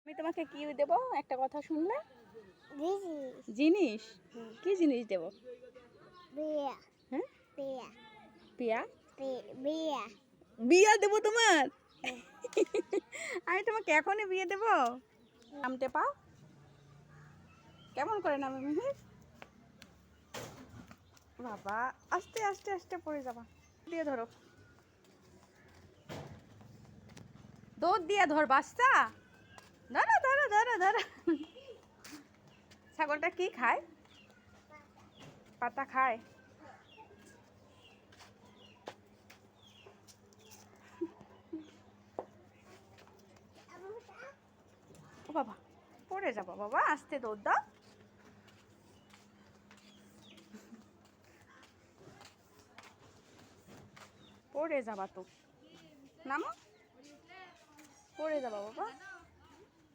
আমি তোমাকে কি দেব একটা কথা শুনলে? জিনিস জিনিস? কি জিনিস দেব? বিয়া হ্যাঁ, বিয়া পিয়া বিয়া বিয়া দেব তোমার? আমি তোমাকে এখনই বিয়ে দেব? নামতে পাও? কেমন করে নামে মিহির? বাবা, আস্তে আস্তে আস্তে পড়ে যাবা। দিয়ে ধরো, দৌড় দিয়ে ধর বাচ্চা। ধরো ধরো ধরো ধরো। ছাগলটা কি খায়? পাতা খায়। ও বাবা, পড়ে যাবো বাবা, আস্তে দৌড় দাও। পড়ে যাবা তো, নামো, পড়ে যাবা বাবা।